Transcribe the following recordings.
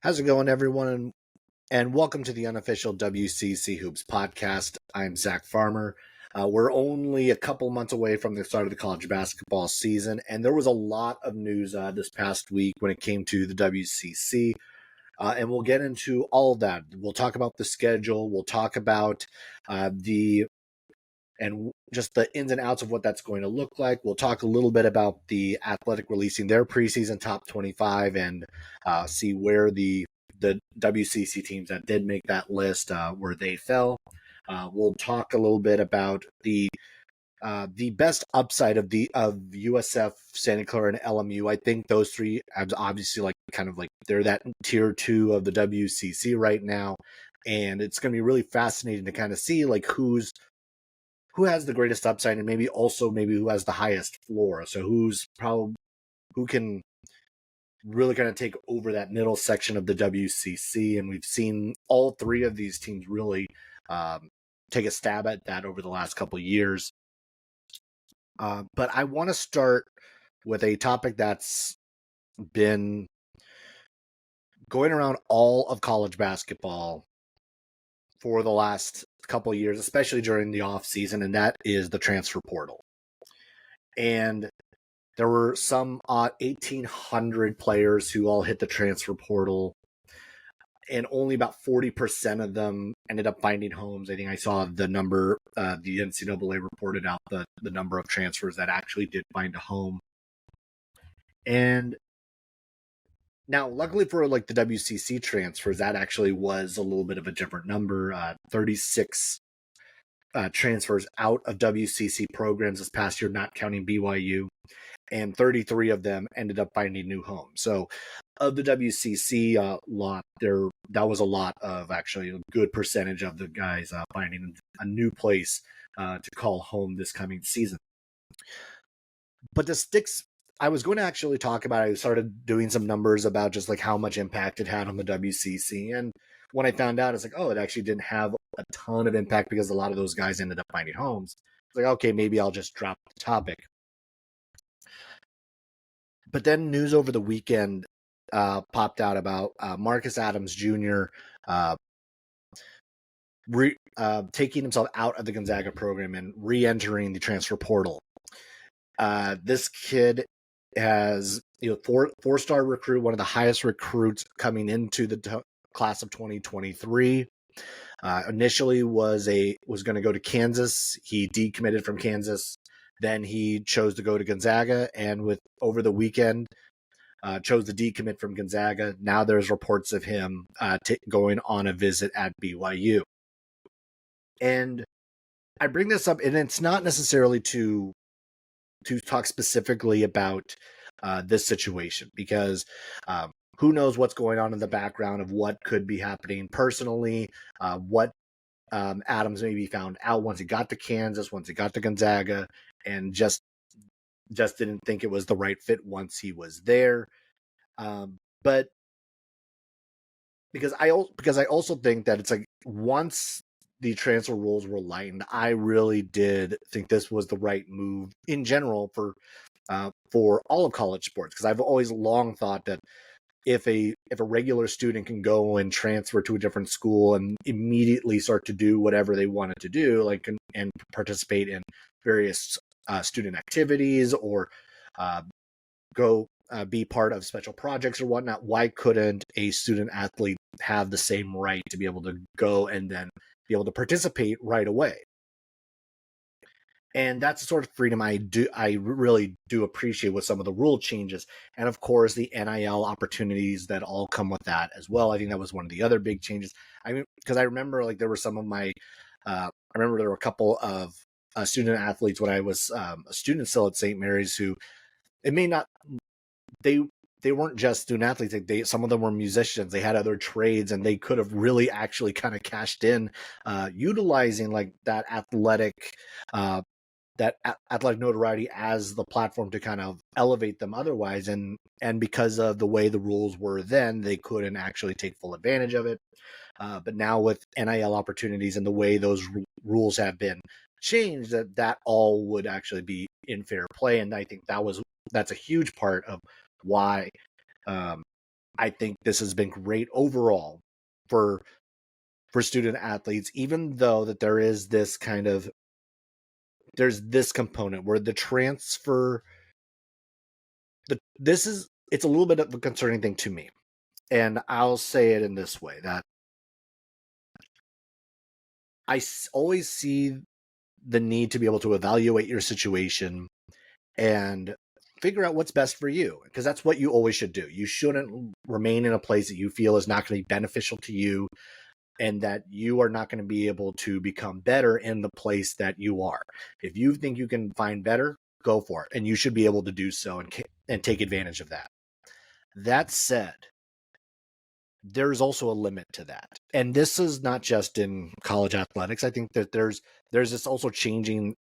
How's it going, everyone? And welcome to the unofficial WCC Hoops podcast. I'm Zach Farmer. We're only a couple months away from the start of the college basketball season, and there was a lot of news this past week when it came to the WCC. And we'll get into all of that. We'll talk about the schedule. We'll talk about just the ins and outs of what that's going to look like. We'll talk a little bit about the Athletic releasing their preseason top 25 and see where the WCC teams that did make that list where they fell. We'll talk a little bit about the best upside of USF, Santa Clara, and LMU. I think those three obviously they're that tier 2 of the WCC right now, and it's going to be really fascinating to kind of see like who has the greatest upside and maybe who has the highest floor. So who can really kind of take over that middle section of the WCC. And we've seen all three of these teams really take a stab at that over the last couple of years. But I want to start with a topic that's been going around all of college basketball for the last couple of years, especially during the off season, and that is the transfer portal. And there were some 1,800 players who all hit the transfer portal, and only about 40% of them ended up finding homes. I think I saw the number, the NCAA reported out the number of transfers that actually did find a home. And now, luckily for like the WCC transfers, that actually was a little bit of a different number. 36 transfers out of WCC programs this past year, not counting BYU, and 33 of them ended up finding new homes. So of the WCC lot, that was a lot of actually a good percentage of the guys finding a new place to call home this coming season. But the sticks, I was going to actually talk about, I started doing some numbers about just like how much impact it had on the WCC. And when I found out, it's like, it actually didn't have a ton of impact because a lot of those guys ended up finding homes. It's like, okay, maybe I'll just drop the topic. But then news over the weekend popped out about Marcus Adams Jr. Taking himself out of the Gonzaga program and re-entering the transfer portal. This kid has four-star recruit, one of the highest recruits coming into the class of 2023. Initially was going to go to Kansas. He decommitted from Kansas. Then he chose to go to Gonzaga, and over the weekend, chose to decommit from Gonzaga. Now there's reports of him going on a visit at BYU. And I bring this up, and it's not necessarily to talk specifically about this situation, because who knows what's going on in the background of what could be happening personally, what Adams maybe found out once he got to Kansas, once he got to Gonzaga, and just didn't think it was the right fit once he was there. But because I also think that it's like once the transfer rules were lightened, I really did think this was the right move in general for all of college sports, because I've always long thought that if a regular student can go and transfer to a different school and immediately start to do whatever they wanted to do, like and participate in various student activities or go be part of special projects or whatnot, why couldn't a student athlete have the same right to be able to go and then be able to participate right away? And that's the sort of freedom I really do appreciate with some of the rule changes. And of course, the NIL opportunities that all come with that as well. I think that was one of the other big changes. I mean, because I remember like there were some of my, I remember there were a couple of student athletes when I was a student still at St. Mary's who, it may not, they weren't just student athletes. Some of them were musicians. They had other trades, and they could have really actually kind of cashed in, utilizing like that athletic notoriety as the platform to kind of elevate them otherwise. And because of the way the rules were then, they couldn't actually take full advantage of it. But now with NIL opportunities and the way those rules have been changed, that all would actually be in fair play. And I think that's a huge part of why I think this has been great overall for student athletes, even though that there is this kind of, there's this component where the transfer, it's a little bit of a concerning thing to me. And I'll say it in this way, that I always see the need to be able to evaluate your situation and figure out what's best for you, because that's what you always should do. You shouldn't remain in a place that you feel is not going to be beneficial to you, and that you are not going to be able to become better in the place that you are. If you think you can find better, go for it, and you should be able to do so and take advantage of that. That said, there's also a limit to that. And this is not just in college athletics. I think that there's this also changing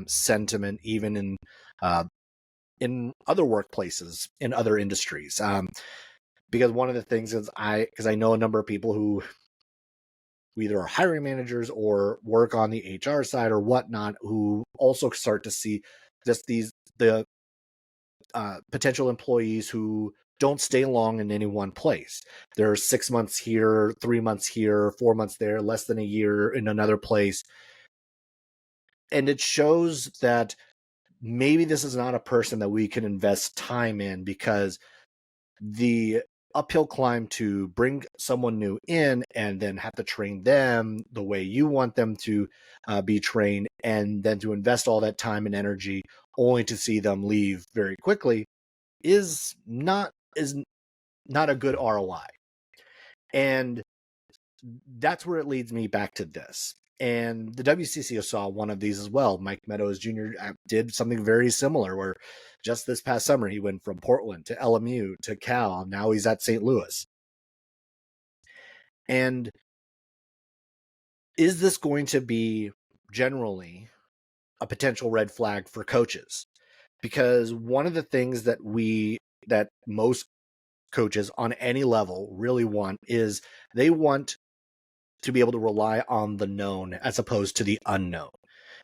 sentiment even in other workplaces, in other industries. Because one of the things is because I know a number of people who either are hiring managers or work on the HR side or whatnot, who also start to see just the potential employees who don't stay long in any one place. They're 6 months here, 3 months here, 4 months there, less than a year in another place. And it shows that maybe this is not a person that we can invest time in, because the uphill climb to bring someone new in and then have to train them the way you want them to be trained, and then to invest all that time and energy only to see them leave very quickly is not a good ROI. And that's where it leads me back to this. And the WCC saw one of these as well. Mike Meadows Jr. did something very similar, where just this past summer he went from Portland to LMU to Cal. Now he's at St. Louis. And is this going to be generally a potential red flag for coaches? Because one of the things that most coaches on any level really want is they want to be able to rely on the known as opposed to the unknown.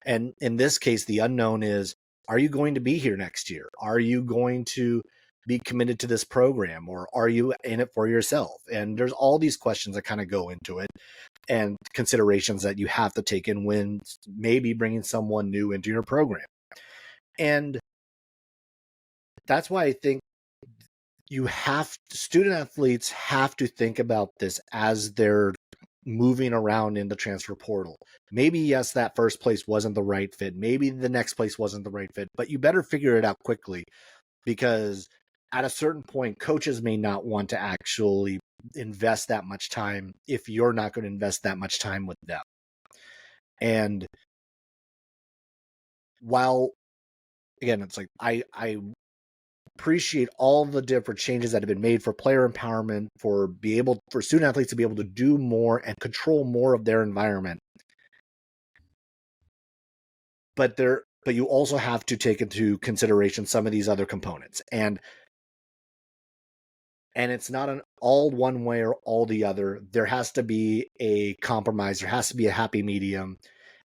And in this case, the unknown is, are you going to be here next year? Are you going to be committed to this program, or are you in it for yourself? And there's all these questions that kind of go into it, and considerations that you have to take in when maybe bringing someone new into your program. And that's why I think student athletes have to think about this as they're moving around in the transfer portal. Maybe, yes, that first place wasn't the right fit. Maybe the next place wasn't the right fit, but you better figure it out quickly, because at a certain point, coaches may not want to actually invest that much time if you're not going to invest that much time with them. And while, again, it's like, I appreciate all the different changes that have been made for player empowerment, for student athletes to be able to do more and control more of their environment. But you also have to take into consideration some of these other components. And it's not an all one way or all the other. There has to be a compromise. There has to be a happy medium.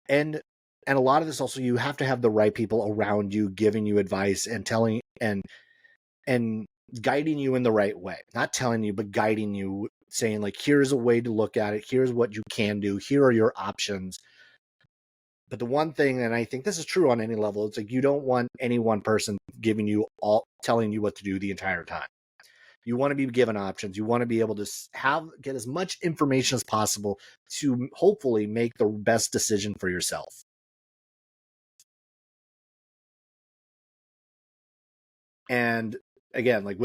And a lot of this also, you have to have the right people around you giving you advice and telling and guiding you in the right way. Not telling you, but guiding you, saying like, here's a way to look at it. Here's what you can do. Here are your options. But the one thing, and I think this is true on any level, it's like, you don't want any one person telling you what to do the entire time. You want to be given options. You want to be able to get as much information as possible to hopefully make the best decision for yourself. And again, like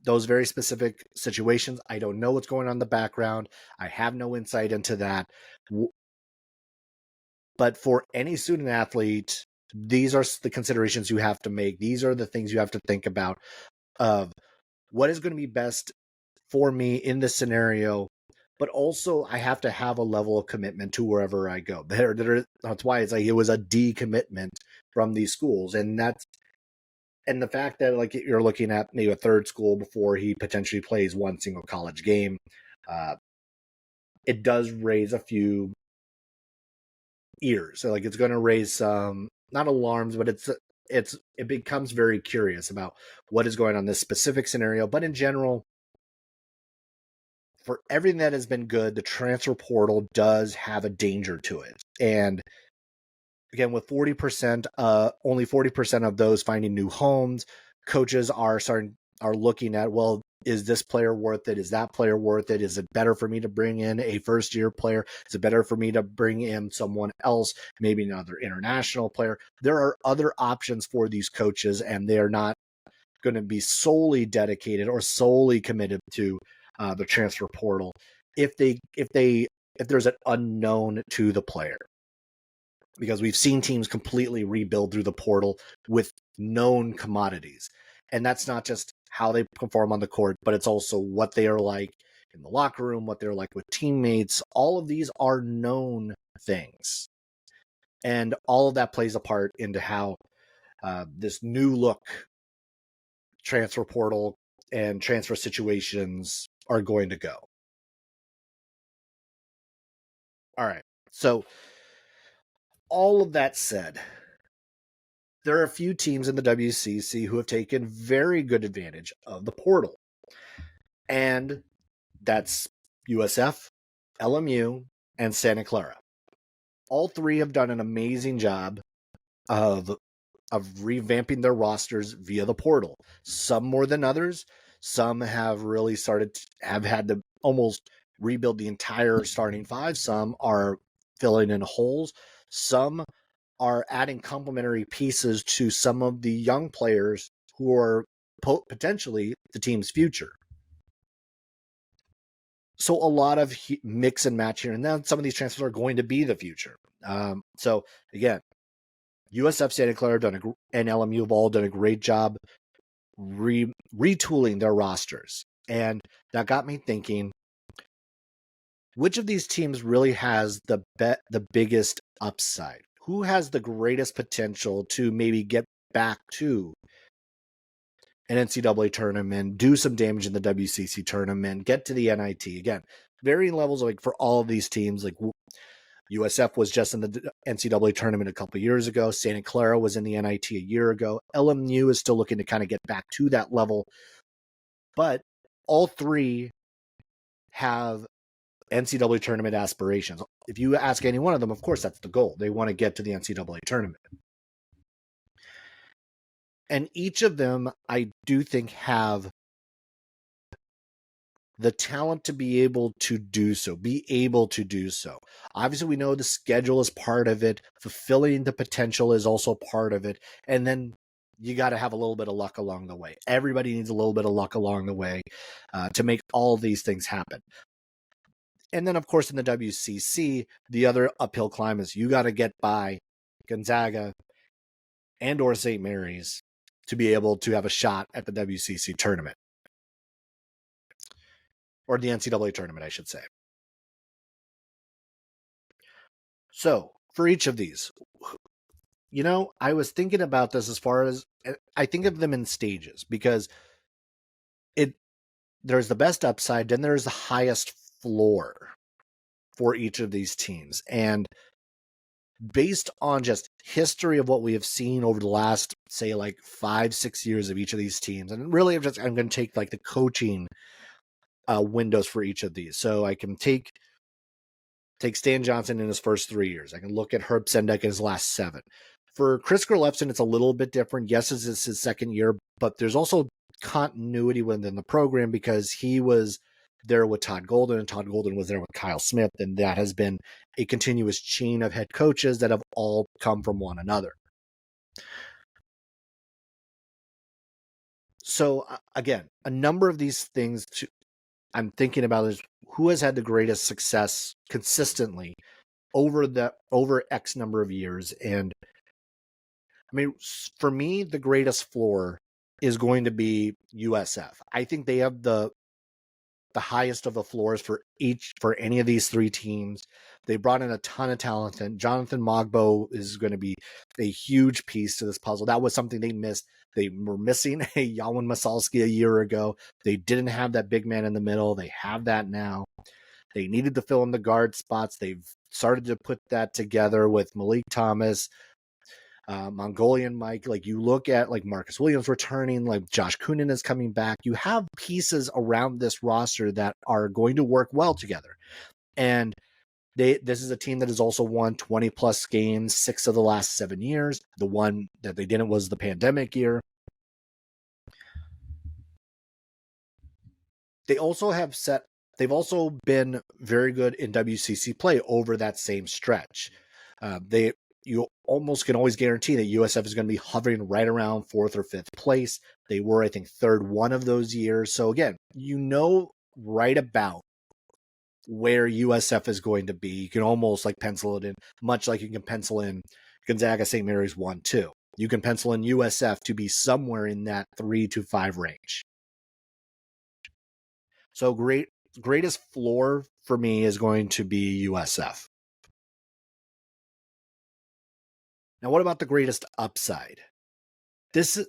those very specific situations, I don't know what's going on in the background. I have no insight into that. But for any student athlete, these are the considerations you have to make. These are the things you have to think about of what is going to be best for me in this scenario. But also, I have to have a level of commitment to wherever I go. That's why it's like it was a decommitment from these schools, and the fact that like you're looking at maybe a third school before he potentially plays one single college game, it does raise a few ears. So like it's going to raise some, not alarms, but it becomes very curious about what is going on in this specific scenario. But in general, for everything that has been good, the transfer portal does have a danger to it. And again, with 40%, only 40% of those finding new homes, coaches are looking at, well, is this player worth it? Is that player worth it? Is it better for me to bring in a first-year player? Is it better for me to bring in someone else, maybe another international player? There are other options for these coaches, and they are not going to be solely dedicated or solely committed to the transfer portal if there's an unknown to the player. Because we've seen teams completely rebuild through the portal with known commodities. And that's not just how they perform on the court, but it's also what they are like in the locker room, what they're like with teammates. All of these are known things. And all of that plays a part into how this new look transfer portal and transfer situations are going to go. All right. So all of that said, there are a few teams in the WCC who have taken very good advantage of the portal. And that's USF, LMU, and Santa Clara. All three have done an amazing job of revamping their rosters via the portal. Some more than others. Some have really have had to almost rebuild the entire starting five. Some are filling in holes. Some are adding complementary pieces to some of the young players who are potentially the team's future. So a lot of mix and match here, and then some of these transfers are going to be the future. So again, USF, Santa Clara, and LMU have all done a great job retooling their rosters, and that got me thinking: which of these teams really has the biggest upside? Who has the greatest potential to maybe get back to an NCAA tournament, do some damage in the WCC tournament, get to the NIT? Again, varying levels, like for all of these teams. Like USF was just in the NCAA tournament a couple years ago. Santa Clara was in the NIT a year ago. LMU is still looking to kind of get back to that level. But all three have NCAA tournament aspirations. If you ask any one of them, of course, that's the goal. They want to get to the NCAA tournament. And each of them, I do think, have the talent to be able to do so, Obviously, we know the schedule is part of it. Fulfilling the potential is also part of it. And then you got to have a little bit of luck along the way. Everybody needs a little bit of luck along the way to make all these things happen. And then, of course, in the WCC, the other uphill climb is you got to get by Gonzaga and or St. Mary's to be able to have a shot at the WCC tournament. Or the NCAA tournament, I should say. So, for each of these, I was thinking about this as far as, I think of them in stages, because there's the best upside, then there's the highest floor for each of these teams. And based on just history of what we have seen over the last, say, like 5-6 years of each of these teams, and really I'm going to take like the coaching windows for each of these. So I can take Stan Johnson in his first 3 years. I can look at Herb Sendek in his last 7. For Chris Grelefson, it's a little bit different. Yes, this is his second year, but there's also continuity within the program because he was there with Todd Golden, and Todd Golden was there with Kyle Smith, and that has been a continuous chain of head coaches that have all come from one another. So again, a number of these things I'm thinking about is who has had the greatest success consistently over X number of years. And I mean, for me, the greatest floor is going to be USF. I think they have the highest of the floors for any of these three teams. They brought in a ton of talent, and Jonathan Mogbo is going to be a huge piece to this puzzle. That was something they missed. They were missing a Yawin Masalski a year ago. They didn't have that big man in the middle. They have that now. They needed to fill in the guard spots. They've started to put that together with Malik Thomas. Mongolian Mike. Like you look at like Marcus Williams returning, like Josh Kunin is coming back. You have pieces around this roster that are going to work well together. And this is a team that has also won 20 plus games 6 of the last 7 years. The one that they didn't was the pandemic year. They've also been very good in WCC play over that same stretch. You almost can always guarantee that USF is going to be hovering right around 4th or 5th place. They were, I think, 3rd one of those years. So again, you know right about where USF is going to be. You can almost like pencil it in, much like you can pencil in Gonzaga St. Mary's 1-2. You can pencil in USF to be somewhere in that 3 to 5 range. So greatest floor for me is going to be USF. Now, what about the greatest upside? And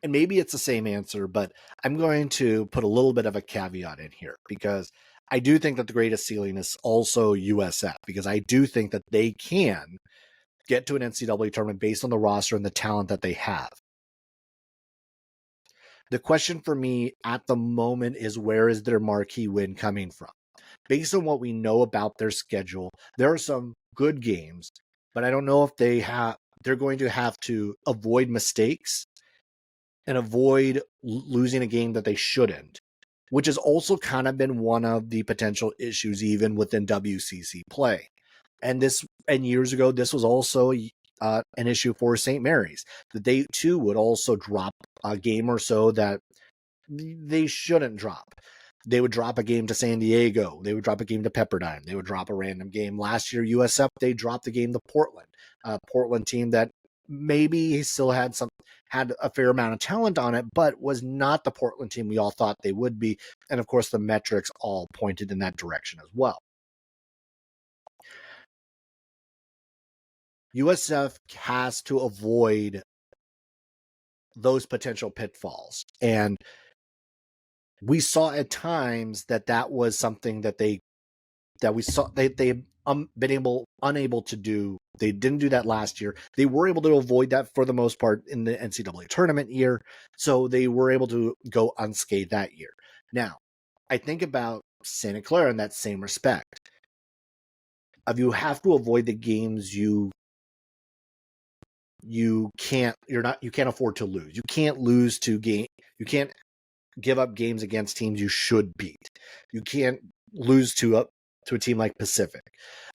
maybe it's the same answer, but I'm going to put a little bit of a caveat in here because I do think that the greatest ceiling is also USF, because I do think that they can get to an NCAA tournament based on the roster and the talent that they have. The question for me at the moment is, where is their marquee win coming from? Based on what we know about their schedule, there are some good games, but I don't know if they're going to have to avoid mistakes and avoid losing a game that they shouldn't, which has also kind of been one of the potential issues even within WCC play. And years ago, this was also an issue for St. Mary's, that they too would also drop a game or so that they shouldn't drop. They would drop a game to San Diego. They would drop a game to Pepperdine. They would drop a random game. Last year, USF, they dropped the game to Portland, a Portland team that maybe still had a fair amount of talent on it, but was not the Portland team we all thought they would be. And of course, the metrics all pointed in that direction as well. USF has to avoid those potential pitfalls. And we saw at times that was something that they've been unable to do. They didn't do that last year. They were able to avoid that for the most part in the NCAA tournament year. So they were able to go unscathed that year. Now, I think about Santa Clara in that same respect. You have to avoid the games you can't afford to lose. You can't lose to game. You can't give up games against teams you should beat. You can't lose to a team like Pacific.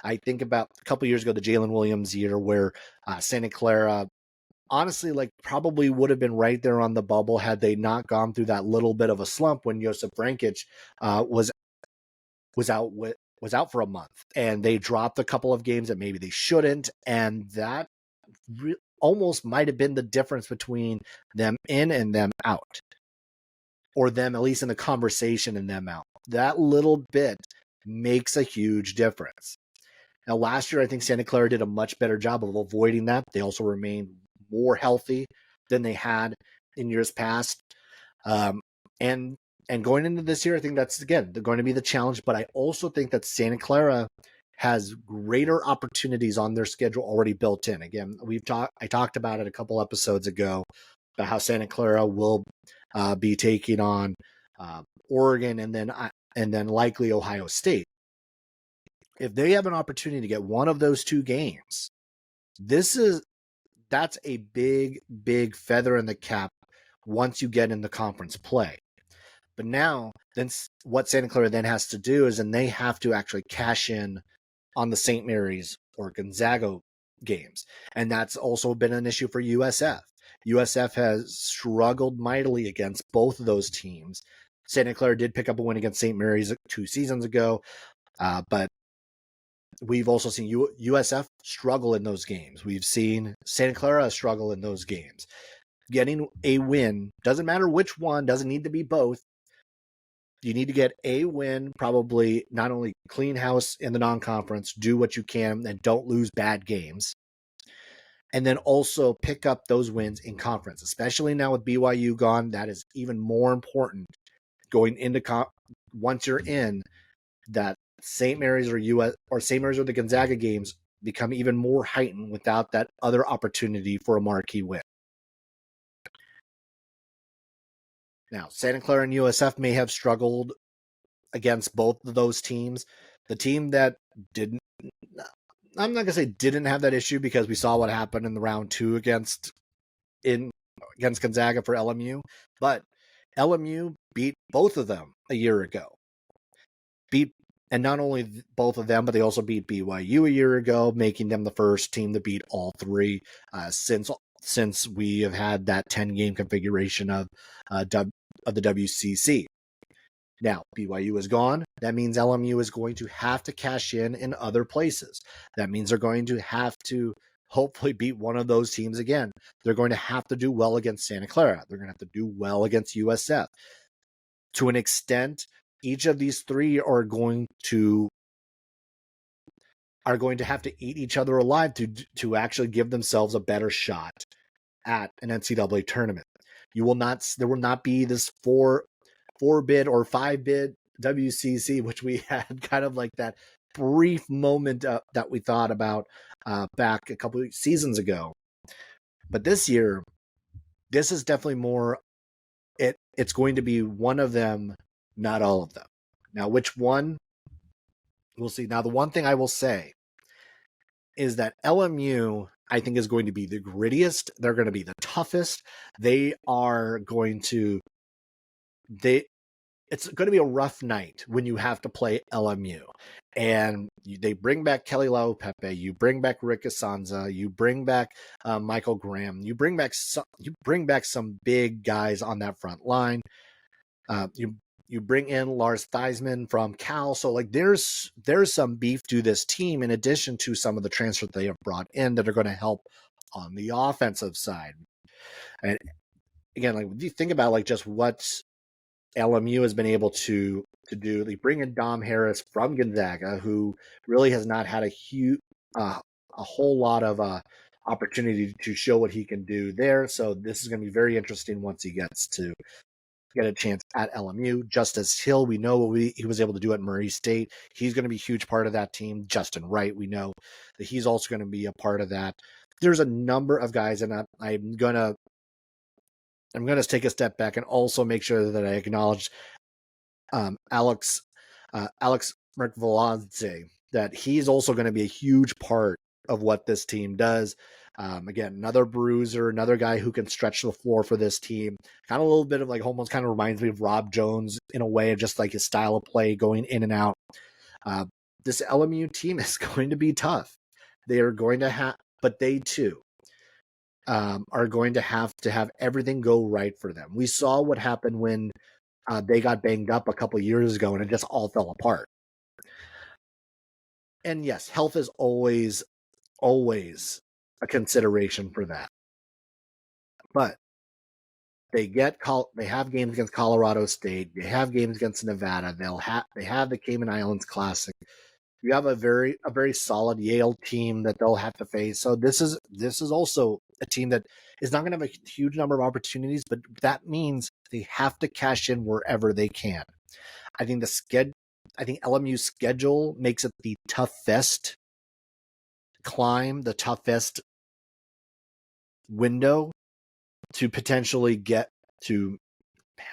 I think about a couple years ago, the Jalen Williams year, where Santa Clara, honestly, like probably would have been right there on the bubble had they not gone through that little bit of a slump when Josip Vrankic was out for a month, and they dropped a couple of games that maybe they shouldn't, and that almost might have been the difference between them in and them out, or them at least in the conversation and them out. That little bit makes a huge difference. Now, last year, I think Santa Clara did a much better job of avoiding that. They also remained more healthy than they had in years past. And going into this year, I think that's, again, going to be the challenge. But I also think that Santa Clara has greater opportunities on their schedule already built in. Again, I talked about it a couple episodes ago about how Santa Clara will be taking on Oregon and then likely Ohio State. If they have an opportunity to get one of those two games, that's a big, big feather in the cap once you get into conference play. But now, then what Santa Clara then has to do is, then they have to actually cash in on the St. Mary's or Gonzaga games. And that's also been an issue for USF. USF has struggled mightily against both of those teams. Santa Clara did pick up a win against St. Mary's 2 seasons ago, but we've also seen USF struggle in those games. We've seen Santa Clara struggle in those games. Getting a win, doesn't matter which one, doesn't need to be both. You need to get a win, probably not only clean house in the non-conference, do what you can, and don't lose bad games. And then also pick up those wins in conference, especially now with BYU gone. That is even more important going into once you're in, that St. Mary's or St. Mary's or the Gonzaga games become even more heightened without that other opportunity for a marquee win. Now, Santa Clara and USF may have struggled against both of those teams. The team that didn't, I'm not going to say didn't have that issue, because we saw what happened in the round 2 against Gonzaga for LMU, but LMU beat both of them a year ago. And not only both of them, but they also beat BYU a year ago, making them the first team to beat all three since we have had that 10-game configuration of the WCC. Now, BYU is gone. That means LMU is going to have to cash in other places. That means they're going to have to hopefully beat one of those teams again. They're going to have to do well against Santa Clara. They're going to have to do well against USF. To an extent, each of these three are going to have to eat each other alive to actually give themselves a better shot at an NCAA tournament. There will not be this four bid or 5 bid WCC, which we had kind of like that brief moment that we thought about back a couple of seasons ago. But this year, this is definitely more. It's going to be one of them, not all of them. Now, which one? We'll see. Now, the one thing I will say is that LMU, I think, is going to be the grittiest. They're going to be the toughest. It's going to be a rough night when you have to play LMU. And they bring back Kelly Laupepe, you bring back Rick Asanza, you bring back Michael Graham, you bring back some big guys on that front line. You bring in Lars Theismann from Cal, so like there's some beef to this team, in addition to some of the transfers they have brought in that are going to help on the offensive side. And again, like, you think about like just what LMU has been able to do. They bring in Dom Harris from Gonzaga, who really has not had a whole lot of opportunity to show what he can do there. So this is going to be very interesting once he gets to get a chance at LMU. Justice Hill, we know what he was able to do at Murray State. He's going to be a huge part of that team. Justin Wright, we know that he's also going to be a part of that. There's a number of guys, and I'm going to take a step back and also make sure that I acknowledge Alex Merkveladze, that he's also going to be a huge part of what this team does. Again, another bruiser, another guy who can stretch the floor for this team. Kind of a little bit of like, almost kind of reminds me of Rob Jones in a way, of just like his style of play going in and out. This LMU team is going to be tough. They are going to have, but they too are going to have everything go right for them. We saw what happened when they got banged up a couple years ago, and it just all fell apart. And yes, health is always a consideration for that. But they have games against Colorado State. They have games against Nevada. They have the Cayman Islands Classic. You have a very solid Yale team that they'll have to face. So this is also a team that is not going to have a huge number of opportunities, but that means they have to cash in wherever they can. I think LMU's schedule makes it the toughest climb, the toughest window to potentially get to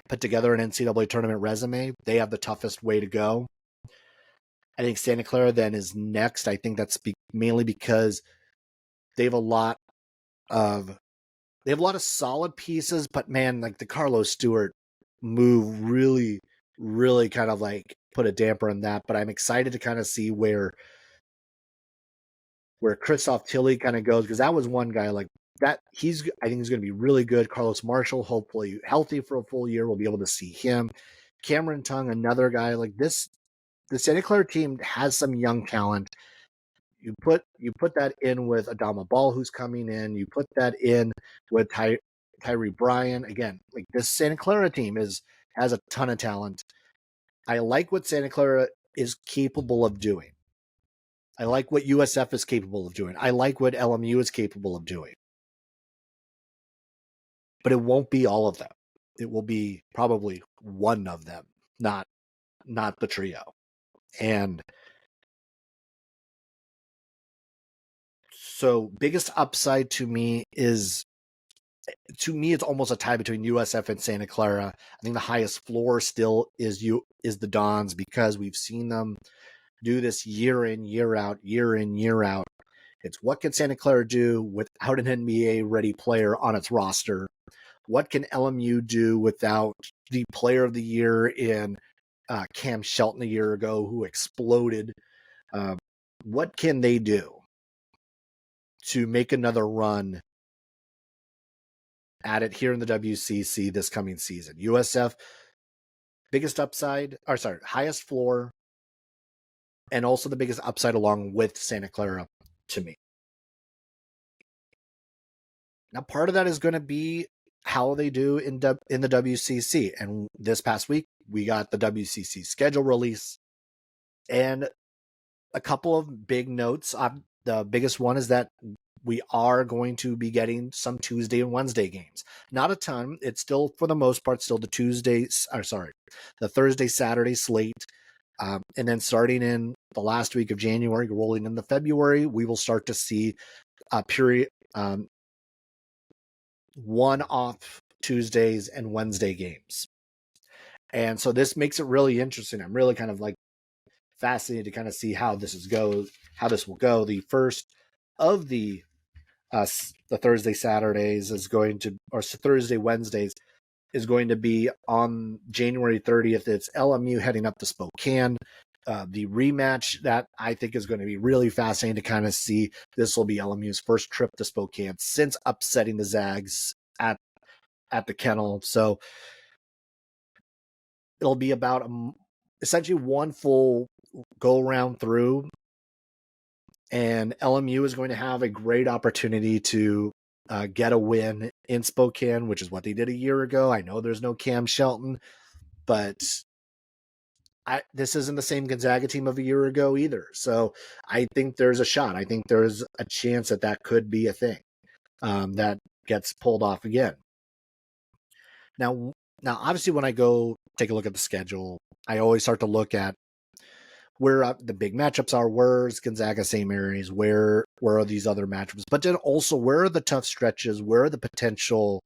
put together an NCAA tournament resume. They have the toughest way to go. I think Santa Clara then is next. I think that's mainly because they have a lot of solid pieces, but man, like the Carlos Stewart move really, really kind of like put a damper on that. But I'm excited to kind of see where Christoph Tilley kind of goes, because that was one guy like that. I think he's going to be really good. Carlos Marshall, hopefully healthy for a full year. We'll be able to see him. Cameron Tung, another guy like this. The Santa Clara team has some young talent. You put that in with Adama Ball, who's coming in. You put that in with Tyree Bryan. Again, like this Santa Clara team has a ton of talent. I like what Santa Clara is capable of doing. I like what USF is capable of doing. I like what LMU is capable of doing. But it won't be all of them. It will be probably one of them, not the trio. And So biggest upside to me, it's almost a tie between USF and Santa Clara. I think the highest floor still is the Dons, because we've seen them do this year in, year out, year in, year out. It's what can Santa Clara do without an NBA ready player on its roster? What can LMU do without the player of the year in Cam Shelton a year ago, who exploded? What can they do to make another run at it here in the WCC this coming season? USF, highest floor, and also the biggest upside along with Santa Clara to me. Now, part of that is going to be how they do in the WCC. And this past week, we got the WCC schedule release, and a couple of big notes. The biggest one is that we are going to be getting some Tuesday and Wednesday games. Not a ton. It's still, for the most part, still the Thursday, Saturday slate. And then starting in the last week of January, rolling into February, we will start to see a period, one-off Tuesdays and Wednesday games. And so this makes it really interesting. I'm really kind of like fascinated to kind of see how this will go. The first of the Thursday Saturdays is going to, or Thursday Wednesdays is going to be on January 30th. It's LMU heading up to Spokane. The rematch that I think is going to be really fascinating to kind of see. This will be LMU's first trip to Spokane since upsetting the Zags at the Kennel. So it'll be about essentially one full go round through, and LMU is going to have a great opportunity to get a win in Spokane, which is what they did a year ago. I know there's no Cam Shelton, but this isn't the same Gonzaga team of a year ago either. So I think there's a shot. I think there's a chance that could be a thing that gets pulled off again. Now, obviously, when I go take a look at the schedule, I always start to look at where the big matchups are. Where's Gonzaga, St. Mary's? Where are these other matchups? But then also, where are the tough stretches? Where are the potential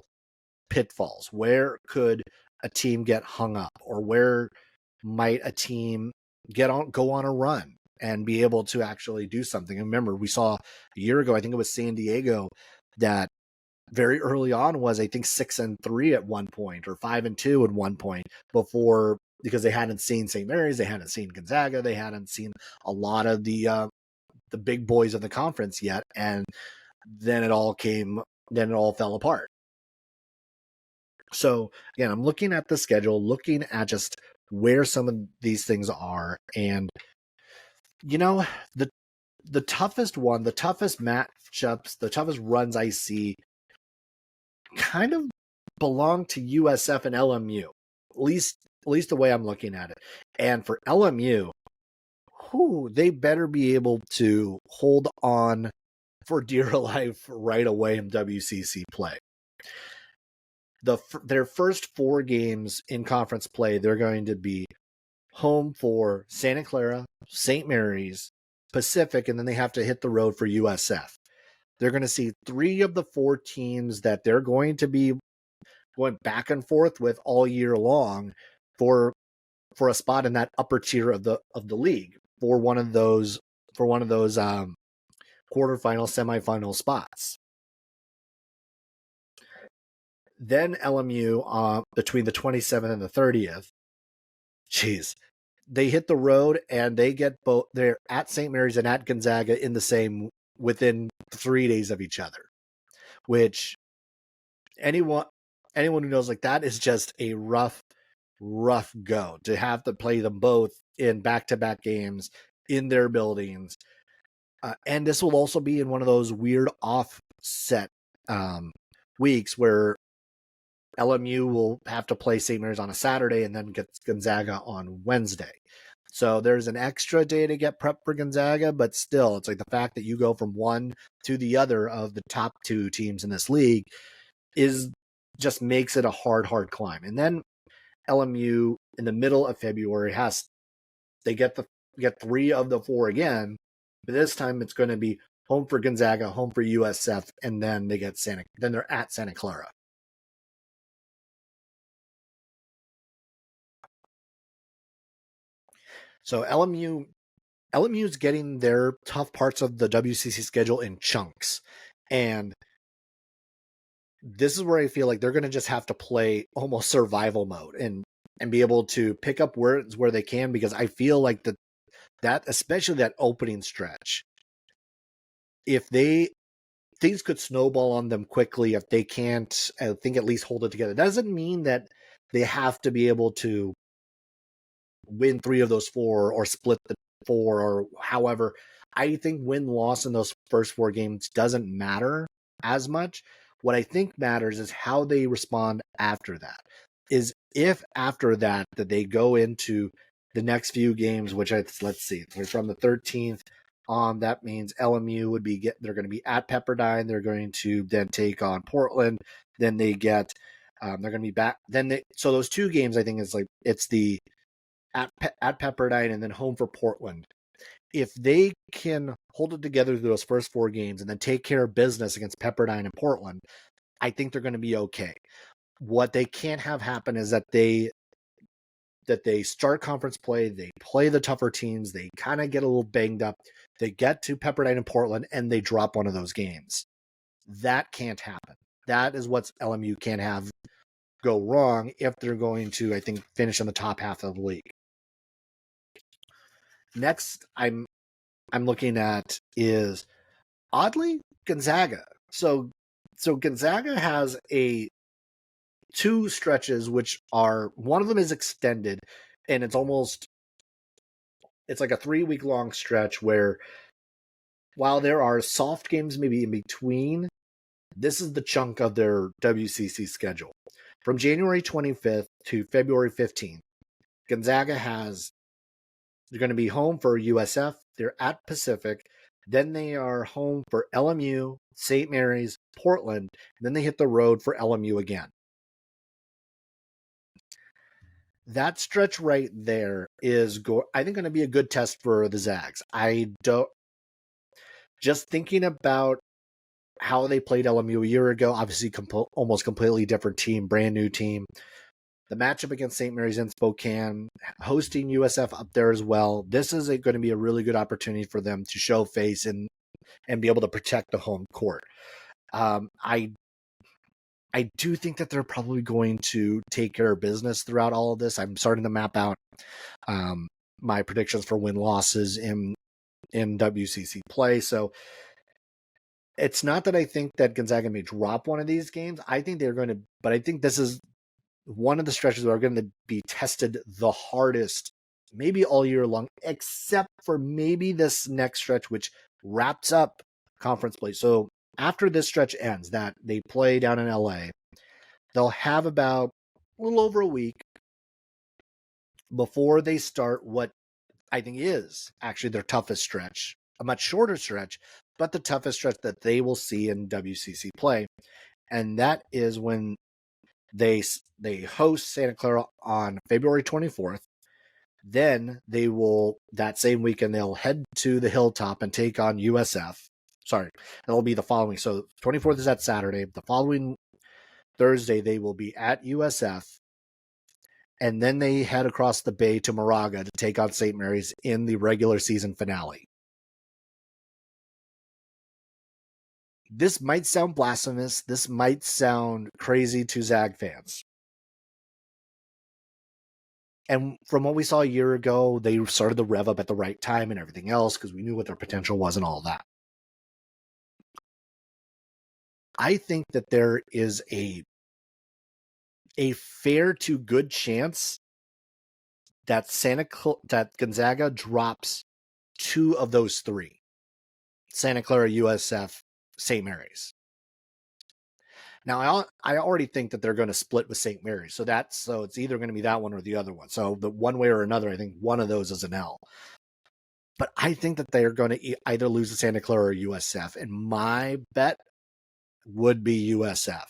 pitfalls? Where could a team get hung up? Or where might a team go on a run and be able to actually do something? And remember, we saw a year ago, I think it was San Diego, that very early on was, I think, 6-3 at one point, or 5-2 at one point, because they hadn't seen St. Mary's, they hadn't seen Gonzaga, they hadn't seen a lot of the big boys of the conference yet, and then it all fell apart. So again, I'm looking at the schedule, looking at just where some of these things are, and the toughest matchups, the toughest runs I see kind of belong to USF and LMU, at least the way I'm looking at it. And for LMU, they better be able to hold on for dear life right away in WCC play. Their first 4 games in conference play, they're going to be home for Santa Clara, St. Mary's, Pacific, and then they have to hit the road for USF. They're going to see 3 of the 4 teams that they're going to be going back and forth with all year long for a spot in that upper tier of the league, for one of those quarterfinal, semifinal spots. Then LMU, between the 27th and the 30th, they hit the road, and they get both. They're at St. Mary's and at Gonzaga within 3 days of each other, which anyone who knows, like, that is just a rough go to have to play them both in back-to-back games in their buildings. And this will also be in one of those weird offset weeks where LMU will have to play St. Mary's on a Saturday and then get Gonzaga on Wednesday. So there's an extra day to get prep for Gonzaga, but still, it's like the fact that you go from one to the other of the top 2 teams in this league just makes it a hard climb. And then LMU in the middle of February they get 3 of the 4 again, but this time it's going to be home for Gonzaga, home for USF, and then they're at Santa Clara. So LMU is getting their tough parts of the WCC schedule in chunks. And this is where I feel like they're going to just have to play almost survival mode and be able to pick up words where they can, because I feel like that especially that opening stretch, if things could snowball on them quickly if they can't, I think, at least hold it together. Doesn't mean that they have to be able to win 3 of those 4 or split the 4 or however. I think win-loss in those first 4 games doesn't matter as much. What I think matters is how they respond after that. Is if after that they go into the next few games, which let's see, they're from the 13th on. That means LMU would be they're going to be at Pepperdine. They're going to then take on Portland. Then they get they're going to be back. So those 2 games, I think, is like it's the at Pepperdine and then home for Portland. If they can hold it together through those first 4 games and then take care of business against Pepperdine and Portland, I think they're going to be okay. What they can't have happen is that they start conference play, they play the tougher teams, they kind of get a little banged up, they get to Pepperdine and Portland, and they drop one of those games. That can't happen. That is what LMU can't have go wrong if they're going to, I think, finish in the top half of the league. Next, I'm looking at is oddly Gonzaga. So Gonzaga has 2 stretches, which are, one of them is extended, and it's like a 3-week long stretch where, while there are soft games maybe in between, this is the chunk of their WCC schedule. From January 25th to February 15th, Gonzaga they're going to be home for USF. They're at Pacific. Then they are home for LMU, St. Mary's, Portland. And then they hit the road for LMU again. That stretch right there is, I think, going to be a good test for the Zags. Just thinking about how they played LMU a year ago, obviously almost completely different team, brand new team. The matchup against St. Mary's in Spokane, hosting USF up there as well. This is going to be a really good opportunity for them to show face and be able to protect the home court. I do think that they're probably going to take care of business throughout all of this. I'm starting to map out my predictions for win-losses in WCC play. So it's not that I think that Gonzaga may drop one of these games. I think they're going to, but I think this is one of the stretches that are going to be tested the hardest, maybe all year long, except for maybe this next stretch, which wraps up conference play. So after this stretch ends, that they play down in LA, they'll have about a little over a week before they start what I think is actually their toughest stretch, a much shorter stretch, but the toughest stretch that they will see in WCC play. And that is when they host Santa Clara on February 24th. Then they will, that same weekend, they'll head to the Hilltop and take on USF. Sorry, that'll be the following. So 24th is that Saturday. The following Thursday, they will be at USF. And then they head across the bay to Moraga to take on St. Mary's in the regular season finale. This might sound blasphemous. This might sound crazy to Zag fans. And from what we saw a year ago, they started the rev up at the right time and everything else because we knew what their potential was and all that. I think that there is a fair to good chance that that Gonzaga drops 2 of those 3. Santa Clara, USF, St. Mary's. Now, I already think that they're going to split with St. Mary's. So it's either going to be that one or the other one. So the one way or another, I think one of those is an L. But I think that they're going to either lose to Santa Clara or USF. And my bet would be USF.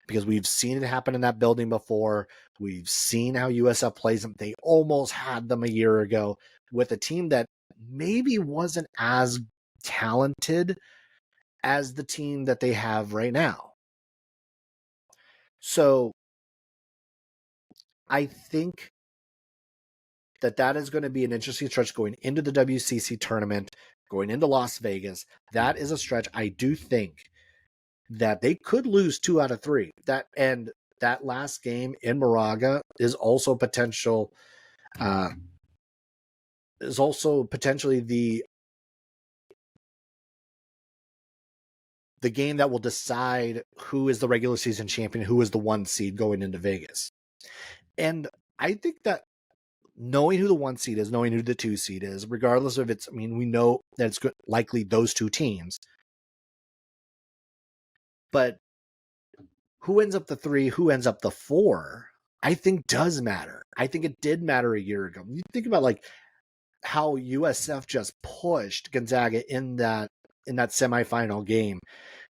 Because we've seen it happen in that building before. We've seen how USF plays them. They almost had them a year ago with a team that maybe wasn't as talented as the team that they have right now. So I think that is going to be an interesting stretch going into the WCC tournament, going into Las Vegas. That is a stretch I do think that they could lose 2 out of 3. That last game in Moraga is also potentially the game that will decide who is the regular season champion, who is the 1 seed going into Vegas. And I think that knowing who the 1 seed is, knowing who the 2 seed is, regardless of we know that it's likely those 2 teams. But who ends up the 3, who ends up the 4, I think does matter. I think it did matter a year ago. You think about how USF just pushed Gonzaga in that semifinal game,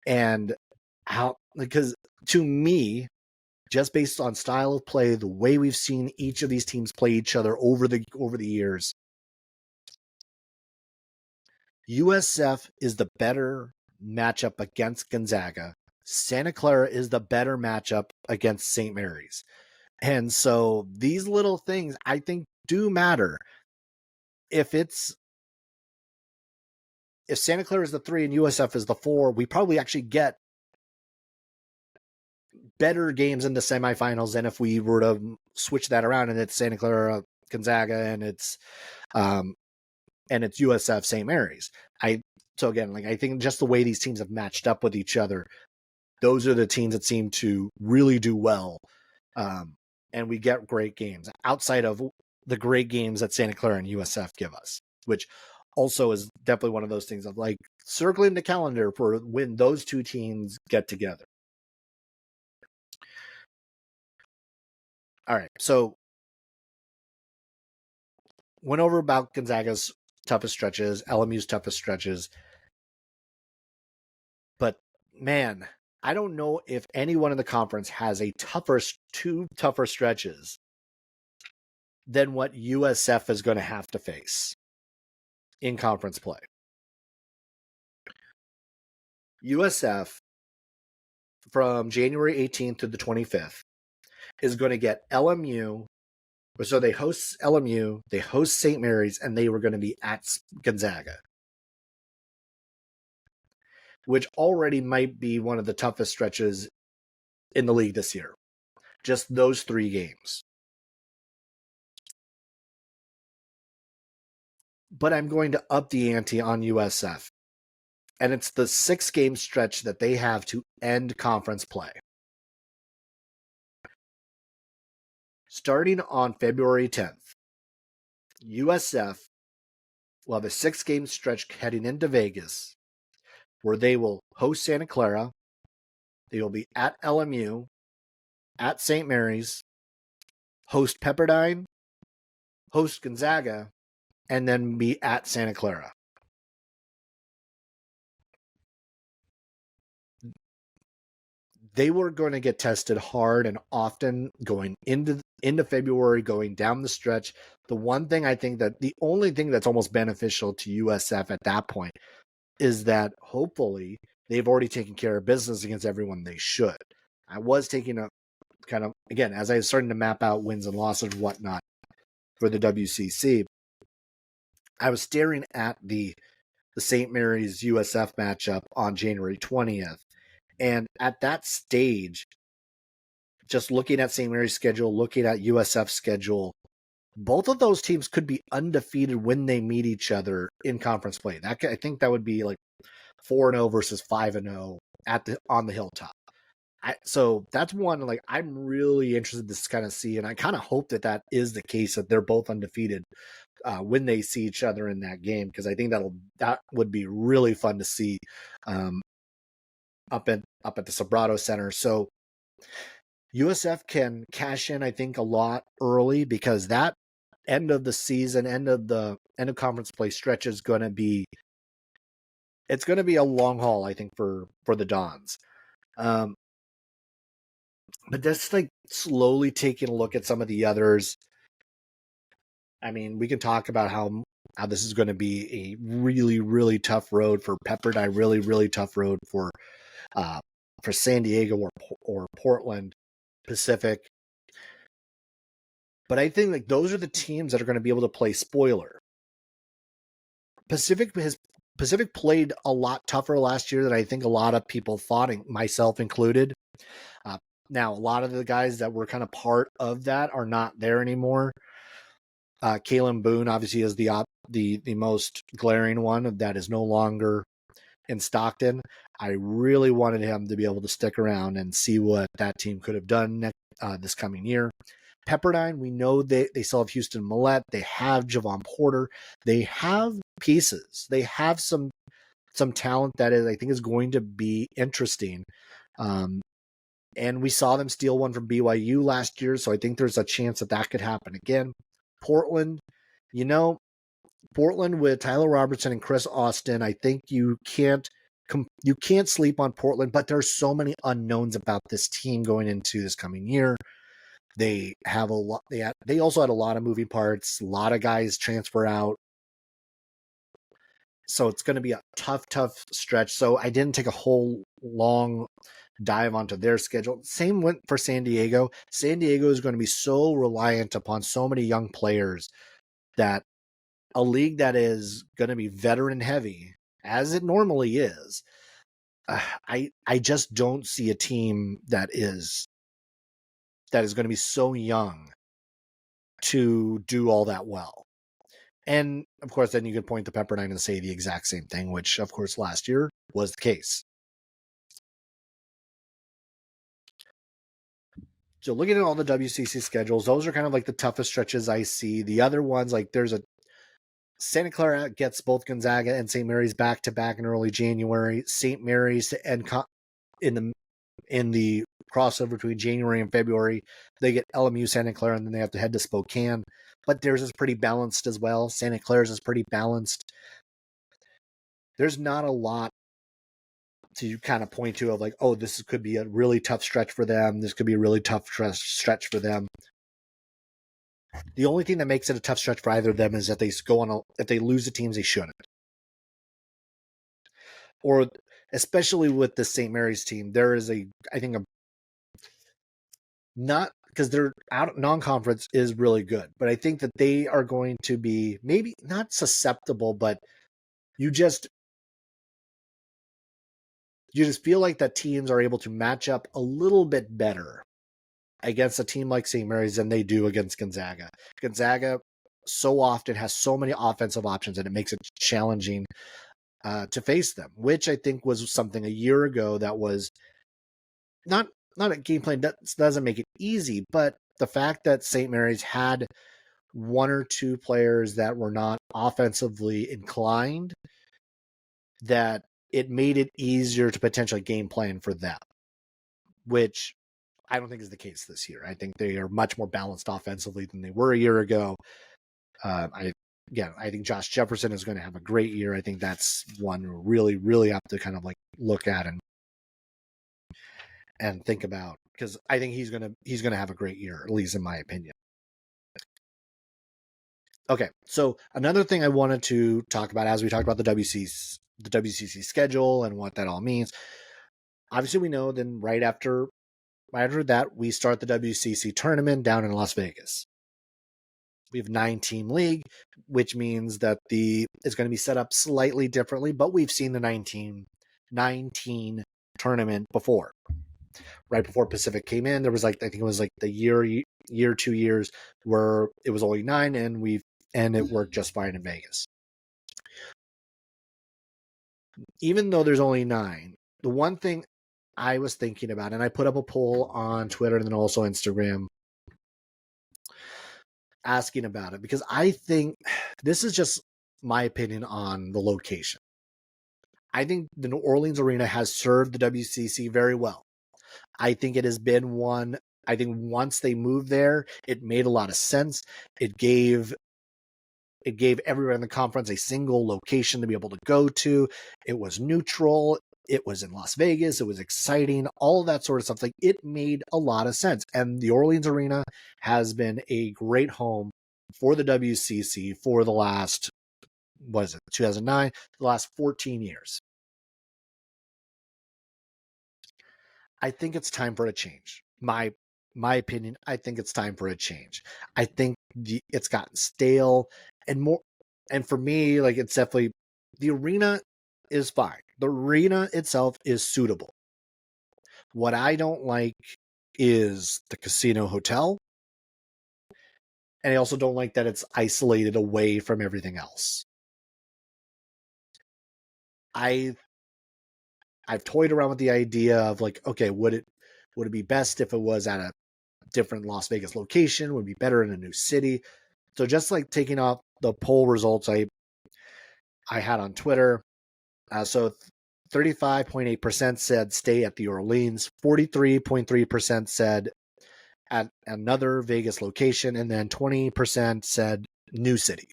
and how, because to me, just based on style of play, the way we've seen each of these teams play each other over the years, USF is the better matchup against Gonzaga. Santa Clara is the better matchup against St. Mary's. And so these little things I think do matter. If Santa Clara is the 3 and USF is the 4, we probably actually get better games in the semifinals than if we were to switch that around and it's Santa Clara, Gonzaga, and it's USF, St. Mary's. So again, I think just the way these teams have matched up with each other, those are the teams that seem to really do well. And we get great games outside of the great games that Santa Clara and USF give us, which also is definitely one of those things of circling the calendar for when those 2 teams get together. All right, so went over about Gonzaga's toughest stretches, LMU's toughest stretches. But man, I don't know if anyone in the conference has 2 tougher stretches than what USF is going to have to face in conference play. USF, from January 18th to the 25th, is going to get LMU. So they host LMU, they host St. Mary's, and they were going to be at Gonzaga, which already might be one of the toughest stretches in the league this year. Just those 3 games. But I'm going to up the ante on USF. And it's the 6-game stretch that they have to end conference play. Starting on February 10th, USF will have a 6-game stretch heading into Vegas where they will host Santa Clara, they will be at LMU, at St. Mary's, host Pepperdine, host Gonzaga, and then be at Santa Clara. They were going to get tested hard and often going into February, going down the stretch. The only thing that's almost beneficial to USF at that point is that hopefully they've already taken care of business against everyone they should. I was taking a kind of, again, as I was starting to map out wins and losses and whatnot for the WCC, I was staring at the St. Mary's USF matchup on January 20th. And at that stage, just looking at St. Mary's schedule, looking at USF's schedule, both of those teams could be undefeated when they meet each other in conference play. I think that would be 4-0 versus 5-0 on the hilltop. So that's one I'm really interested to kind of see, and I kind of hope that is the case, that they're both undefeated when they see each other in that game, because I think that would be really fun to see up at the Sobrato Center. So USF can cash in, I think, a lot early, because that end of the season, end of conference play stretch is going to be a long haul, I think, for the Dons. But just slowly taking a look at some of the others. I mean, we can talk about how how this is going to be a really, really tough road for Pepperdine, really, really tough road for San Diego or Portland Pacific. But I think like those are the teams that are going to be able to play spoiler. Pacific played a lot tougher last year than I think a lot of people thought, myself included. Now, a lot of the guys that were kind of part of that are not there anymore. Kalen Boone obviously is the most glaring one that is no longer in Stockton. I really wanted him to be able to stick around and see what that team could have done this coming year. Pepperdine, we know they still have Houston Millette. They have Javon Porter. They have pieces. They have some talent that I think is going to be interesting. And we saw them steal one from BYU last year, so I think there's a chance that could happen again. Portland, Portland with Tyler Robertson and Chris Austin, I think you can't sleep on Portland, but there's so many unknowns about this team going into this coming year. They have a lot. They also had a lot of moving parts. A lot of guys transfer out, so it's going to be a tough stretch. So I didn't take a whole long dive onto their schedule. Same went for San Diego. San Diego is going to be so reliant upon so many young players that a league that is going to be veteran heavy, as it normally is. I just don't see a team that is going to be so young to do all that well. And of course, then you could point to Pepperdine and say the exact same thing, which of course last year was the case. So looking at all the WCC schedules, those are kind of like the toughest stretches I see. The other ones, like there's a Santa Clara gets both Gonzaga and St. Mary's back to back in early January. St. Mary's to end in the crossover between January and February. They get LMU, Santa Clara, and then they have to head to Spokane. But theirs is pretty balanced as well. Santa Clara's is pretty balanced. There's not a lot to kind of point to of like, oh, this could be a really tough stretch for them. This could be a really tough stretch for them. The only thing that makes it a tough stretch for either of them is that they if they lose the teams they shouldn't. Or especially with the St. Mary's team, there is not because their non-conference is really good, but I think that they are going to be maybe not susceptible, but you just feel like that teams are able to match up a little bit better against a team like St. Mary's than they do against Gonzaga. Gonzaga so often has so many offensive options, and it makes it challenging to face them, which I think was something a year ago that was not a game plan. That doesn't make it easy, but the fact that St. Mary's had one or two players that were not offensively inclined, that it made it easier to potentially game plan for them, which I don't think is the case this year. I think they are much more balanced offensively than they were a year ago. I think Josh Jefferson is going to have a great year. I think that's one we really, really have to kind of like look at and think about, because I think he's going to have a great year, at least in my opinion. Okay, so another thing I wanted to talk about as we talked about the WCC schedule and what that all means. Obviously, we know then right after that, we start the WCC tournament down in Las Vegas. We have 9-team league, which means that it's going to be set up slightly differently, but we've seen the 9-team tournament before. Right before Pacific came in, there was I think it was like the year, 2 years where it was only 9, and it worked just fine in Vegas. Even though there's only 9, the one thing I was thinking about, and I put up a poll on Twitter and then also Instagram asking about it, because I think this is just my opinion on the location. I think the New Orleans Arena has served the WCC very well. I think it has been one. I think once they moved there, it made a lot of sense. It gave everyone in the conference a single location to be able to go to. It was neutral. It was in Las Vegas. It was exciting. All of that sort of stuff. Like, it made a lot of sense. And the Orleans Arena has been a great home for the WCC for the last what is it, 2009, the last 14 years. I think it's time for a change. My opinion, I think it's time for a change. I think it's gotten stale and more, and for me, like, it's definitely, the arena is fine. The arena itself is suitable. What I don't like is the casino hotel, and I also don't like that it's isolated away from everything else. I've toyed around with the idea of, like, okay, would it be best if it was at a different Las Vegas location? Would it be better in a new city? So just like taking off the poll results I had on Twitter, so 35.8% said stay at the Orleans, 43.3% said at another Vegas location, and then 20% said new city.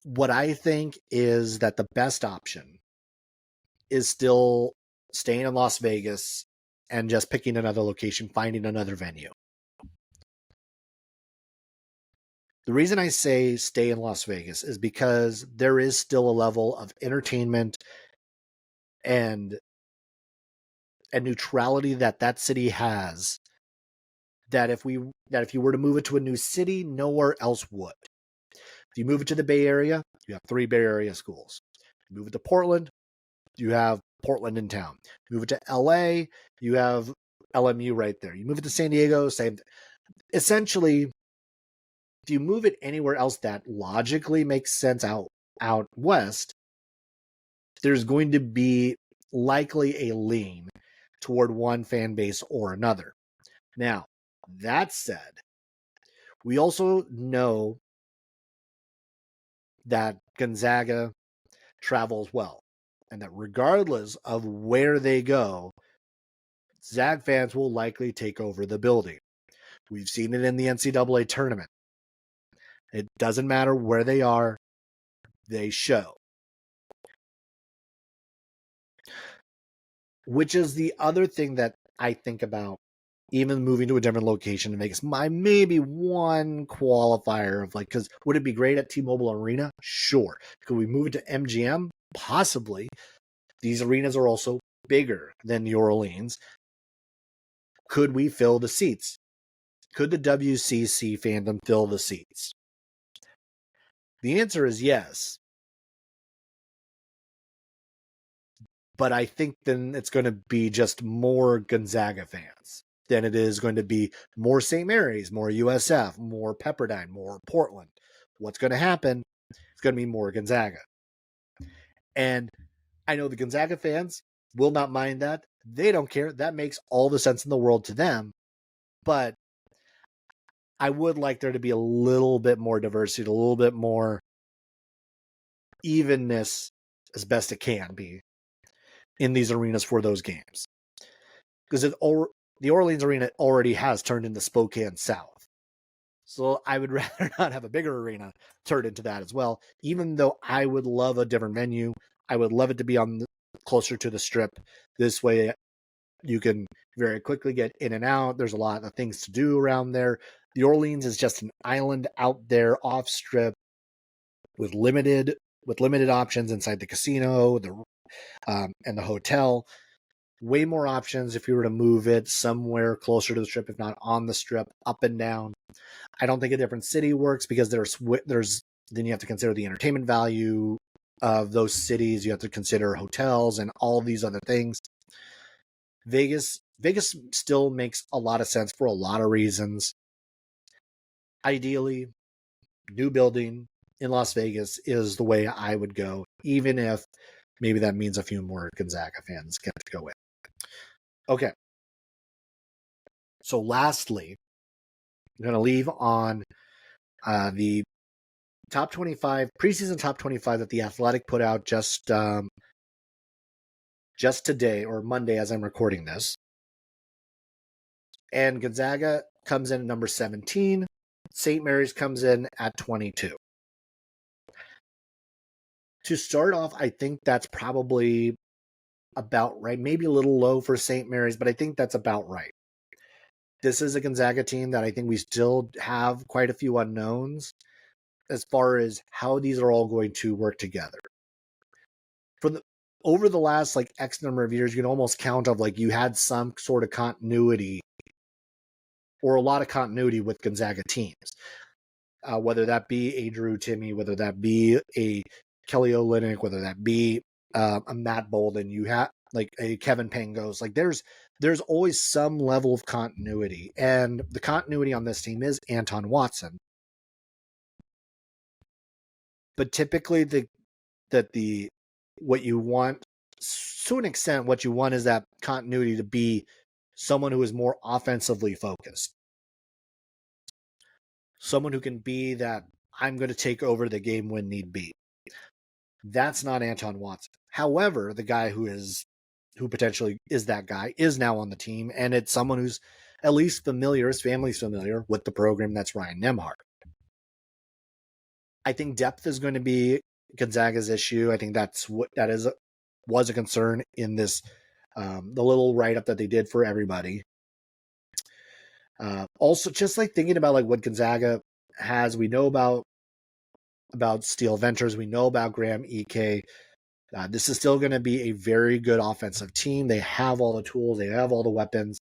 What I think is that the best option is still staying in Las Vegas and just picking another location, finding another venue. The reason I say stay in Las Vegas is because there is still a level of entertainment and neutrality that city has, that if you were to move it to a new city, nowhere else would. If you move it to the Bay Area, you have 3 Bay Area schools. You move it to Portland, you have Portland in town. You move it to LA, you have LMU right there. You move it to San Diego, same. Essentially, if you move it anywhere else that logically makes sense out west, there's going to be likely a lean toward one fan base or another. Now, that said, we also know that Gonzaga travels well, and that regardless of where they go, Zag fans will likely take over the building. We've seen it in the NCAA tournament. It doesn't matter where they are, they show. Which is the other thing that I think about, even moving to a different location in Vegas. My maybe one qualifier of, like, because would it be great at T-Mobile Arena? Sure. Could we move it to MGM? Possibly. These arenas are also bigger than New Orleans. Could we fill the seats? Could the WCC fandom fill the seats? The answer is yes. But I think then it's going to be just more Gonzaga fans than it is going to be more St. Mary's, more USF, more Pepperdine, more Portland. What's going to happen? It's going to be more Gonzaga. And I know the Gonzaga fans will not mind that. They don't care. That makes all the sense in the world to them. But I would like there to be a little bit more diversity, a little bit more evenness as best it can be in these arenas for those games. Because the Orleans arena already has turned into Spokane South. So I would rather not have a bigger arena turn into that as well. Even though I would love a different venue, I would love it to be closer to the Strip. This way you can very quickly get in and out. There's a lot of things to do around there. The Orleans is just an island out there off Strip with limited options inside the casino, and the hotel. Way more options if you were to move it somewhere closer to the Strip, if not on the Strip, up and down. I don't think a different city works because there's then you have to consider the entertainment value of those cities. You have to consider hotels and all these other things. Vegas still makes a lot of sense for a lot of reasons. Ideally, new building in Las Vegas is the way I would go, even if maybe that means a few more Gonzaga fans get to go in. Okay. So lastly, I'm going to leave on the top 25, preseason top 25 that The Athletic put out just today, or Monday as I'm recording this. And Gonzaga comes in at number 17. St. Mary's comes in at 22. To start off, I think that's probably about right. Maybe a little low for St. Mary's, but I think that's about right. This is a Gonzaga team that I think we still have quite a few unknowns. as far as how these are all going to work together. Over the last like X number of years, you can almost count of like you had some sort of continuity or a lot of continuity with Gonzaga teams. Whether that be a Drew Timme, whether that be a Kelly Olynyk, whether that be a Matt Bolden, you have like a Kevin Pangos. Like there's always some level of continuity, and the continuity on this team is Anton Watson. But typically, what you want, to an extent, what you want is that continuity to be someone who is more offensively focused. Someone who can be that I'm going to take over the game when need be. That's not Anton Watson. However, the guy who potentially is that guy is now on the team, and it's someone who's at least familiar, his family's familiar with the program. That's Ryan Nembhard. I think depth is going to be Gonzaga's issue. I think was a concern in this the little write-up that they did for everybody. Also, just like thinking about like what Gonzaga has, we know about Steel Ventures, we know about Graham Ike. This is still going to be a very good offensive team. They have all the tools, they have all the weapons.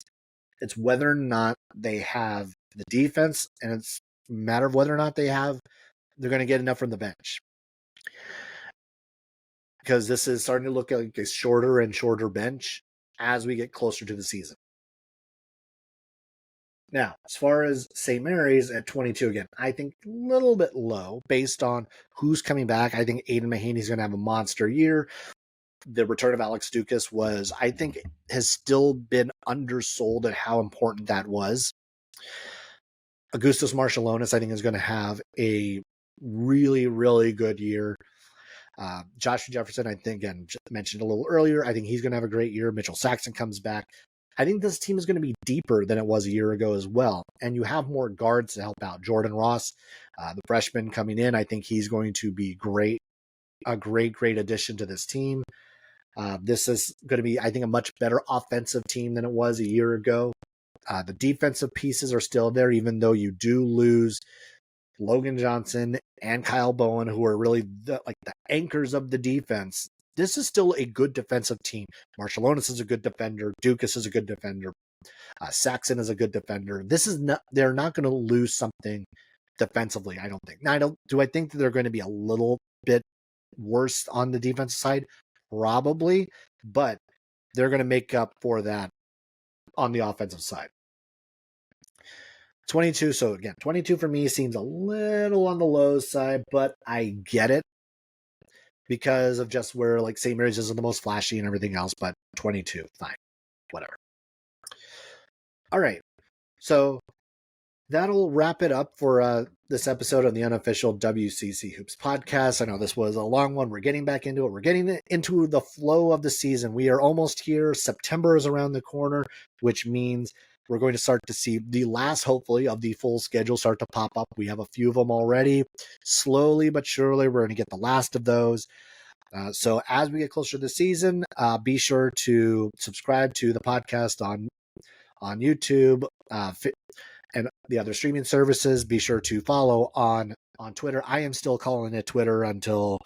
It's whether or not they have the defense, and it's a matter of whether or not they're going to get enough from the bench. Because this is starting to look like a shorter and shorter bench as we get closer to the season. Now, as far as St. Mary's at 22, again, I think a little bit low based on who's coming back. I think Aiden Mahaney's going to have a monster year. The return of Alex Dukas has still been undersold at how important that was. Augustus Marciulionis, I think, is going to have a really, really good year. Joshua Jefferson, I think, again, mentioned a little earlier, I think he's going to have a great year. Mitchell Saxon comes back. I think this team is going to be deeper than it was a year ago as well. And you have more guards to help out. Jordan Ross, the freshman coming in, I think he's going to be a great addition to this team. This is going to be, I think, a much better offensive team than it was a year ago. The defensive pieces are still there, even though you do lose Logan Johnson and Kyle Bowen, who are really the anchors of the defense. This is still a good defensive team. Marciulionis is a good defender. Dukas is a good defender. Saxon is a good defender. They're not going to lose something defensively, I don't think. Now, do I think that they're going to be a little bit worse on the defensive side? Probably, but they're going to make up for that on the offensive side. 22, so again, 22 for me seems a little on the low side, but I get it because of just where like St. Mary's isn't the most flashy and everything else, but 22, fine, whatever. All right, so that'll wrap it up for this episode of the unofficial WCC Hoops podcast. I know this was a long one. We're getting back into it. We're getting into the flow of the season. We are almost here. September is around the corner, which means we're going to start to see the last, hopefully, of the full schedule start to pop up. We have a few of them already. Slowly but surely, we're going to get the last of those. So as we get closer to the season, be sure to subscribe to the podcast on YouTube and the other streaming services. Be sure to follow on Twitter. I am still calling it Twitter until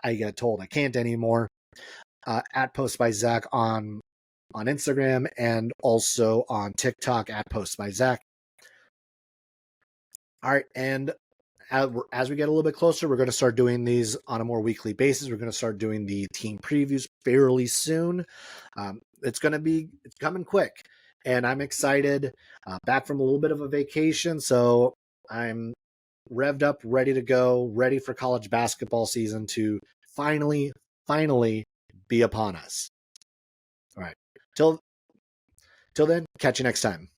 I get told I can't anymore. At Post by Zach on Instagram, and also on TikTok at Post by Zach. All right, and as we get a little bit closer, we're going to start doing these on a more weekly basis. We're going to start doing the team previews fairly soon. It's coming quick, and I'm excited. Back from a little bit of a vacation, so I'm revved up, ready to go, ready for college basketball season to finally be upon us. All right. Till then, catch you next time.